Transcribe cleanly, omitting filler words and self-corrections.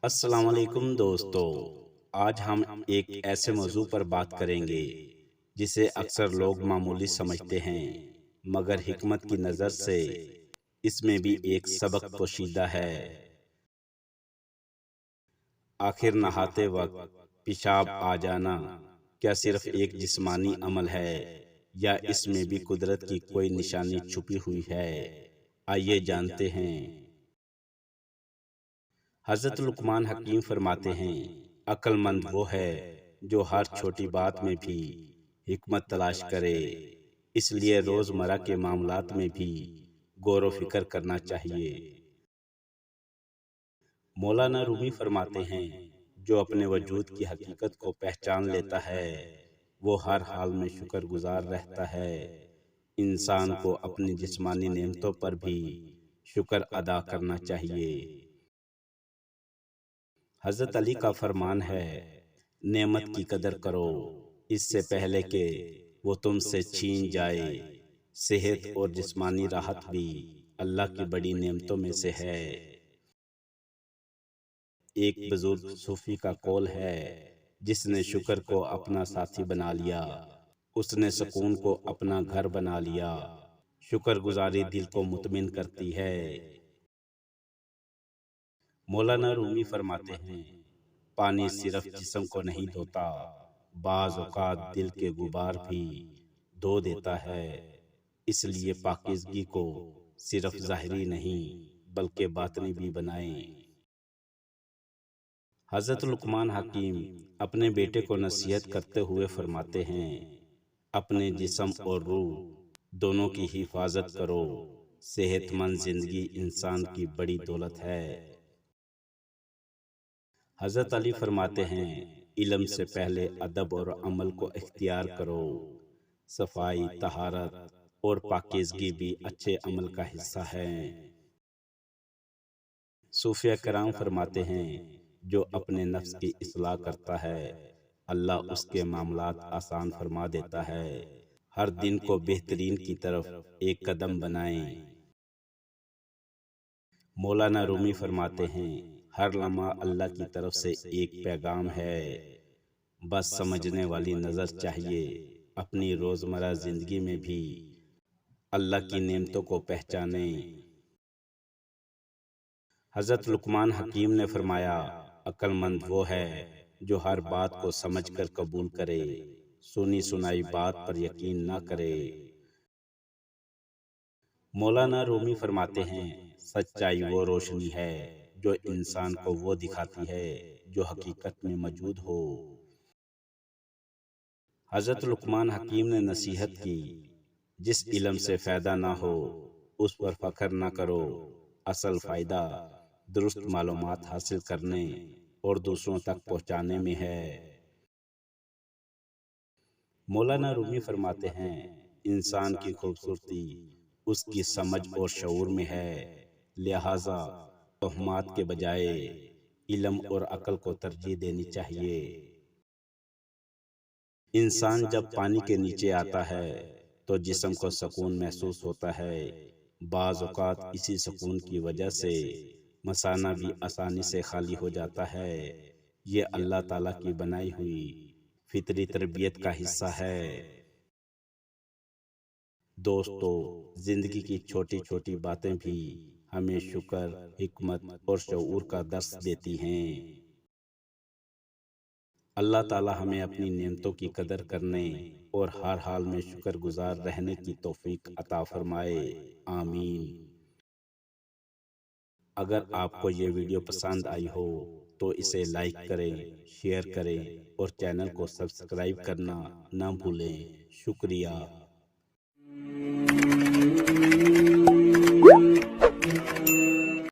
السلام علیکم دوستو، آج ہم ایک ایسے موضوع پر بات کریں گے جسے اکثر لوگ معمولی سمجھتے ہیں، مگر حکمت کی نظر سے اس میں بھی ایک سبق پوشیدہ ہے۔ آخر نہاتے وقت پیشاب آ جانا کیا صرف ایک جسمانی عمل ہے یا اس میں بھی قدرت کی کوئی نشانی چھپی ہوئی ہے؟ آئیے جانتے ہیں۔ حضرت لقمان حکیم فرماتے ہیں، عقل مند وہ ہے جو ہر چھوٹی بات میں بھی حکمت تلاش کرے، اس لیے روزمرہ کے معاملات میں بھی غور و فکر کرنا چاہیے۔ مولانا رومی فرماتے ہیں، جو اپنے وجود کی حقیقت کو پہچان لیتا ہے وہ ہر حال میں شکر گزار رہتا ہے۔ انسان کو اپنی جسمانی نعمتوں پر بھی شکر ادا کرنا چاہیے۔ حضرت علی کا فرمان ہے، نعمت کی قدر کرو اس سے پہلے کہ وہ تم سے چھین جائے۔ صحت اور جسمانی راحت بھی اللہ کی بڑی نعمتوں میں سے ہے۔ ایک بزرگ صوفی کا قول ہے، جس نے شکر کو اپنا ساتھی بنا لیا اس نے سکون کو اپنا گھر بنا لیا۔ شکر گزاری دل کو مطمئن کرتی ہے۔ مولانا رومی فرماتے ہیں، پانی صرف جسم کو نہیں دھوتا، بعض اوقات دل کے غبار بھی دھو دیتا ہے۔ اس لیے پاکیزگی کو صرف ظاہری نہیں بلکہ باطنی بھی بنائیں۔ حضرت لقمان حکیم اپنے بیٹے کو نصیحت کرتے ہوئے فرماتے ہیں، اپنے جسم اور روح دونوں کی حفاظت کرو۔ صحت مند زندگی انسان کی بڑی دولت ہے۔ حضرت علی فرماتے ہیں، علم سے پہلے ادب اور عمل کو اختیار کرو۔ صفائی، طہارت اور پاکیزگی بھی اچھے عمل کا حصہ ہے۔ صوفیہ کرام فرماتے ہیں، جو اپنے نفس کی اصلاح کرتا ہے اللہ اس کے معاملات آسان فرما دیتا ہے۔ ہر دن کو بہترین کی طرف ایک قدم بنائیں۔ مولانا رومی فرماتے ہیں، ہر لمحہ اللہ کی طرف سے ایک پیغام ہے، بس سمجھنے والی نظر چاہیے۔ اپنی روزمرہ زندگی میں بھی اللہ کی نعمتوں کو پہچانیں۔ حضرت لقمان حکیم نے فرمایا، عقل مند وہ ہے جو ہر بات کو سمجھ کر قبول کرے، سنی سنائی بات پر یقین نہ کرے۔ مولانا رومی فرماتے ہیں، سچائی وہ روشنی ہے جو انسان کو وہ دکھاتی ہے جو حقیقت میں موجود ہو۔ حضرت لقمان حکیم نے نصیحت کی، جس علم سے فائدہ نہ ہو اس پر فخر نہ کرو، اصل فائدہ درست معلومات حاصل کرنے اور دوسروں تک پہنچانے میں ہے۔ مولانا رومی فرماتے ہیں، انسان کی خوبصورتی اس کی سمجھ اور شعور میں ہے، لہٰذا توہمات کے بجائے علم اور عقل کو ترجیح دینی چاہیے۔ انسان جب پانی کے نیچے آتا ہے تو جسم کو سکون محسوس ہوتا ہے۔ بعض اوقات اسی سکون کی وجہ سے مثانہ بھی آسانی سے خالی ہو جاتا ہے۔ یہ اللہ تعالیٰ کی بنائی ہوئی فطری تربیت کا حصہ ہے۔ دوستو، زندگی کی چھوٹی چھوٹی باتیں بھی ہمیں شکر، حکمت اور شعور کا درس دیتی ہیں۔ اللہ تعالیٰ ہمیں اپنی نعمتوں کی قدر کرنے اور ہر حال میں شکر گزار رہنے کی توفیق عطا فرمائے، آمین۔ اگر آپ کو یہ ویڈیو پسند آئی ہو تو اسے لائک کریں، شیئر کریں اور چینل کو سبسکرائب کرنا نہ بھولیں۔ شکریہ۔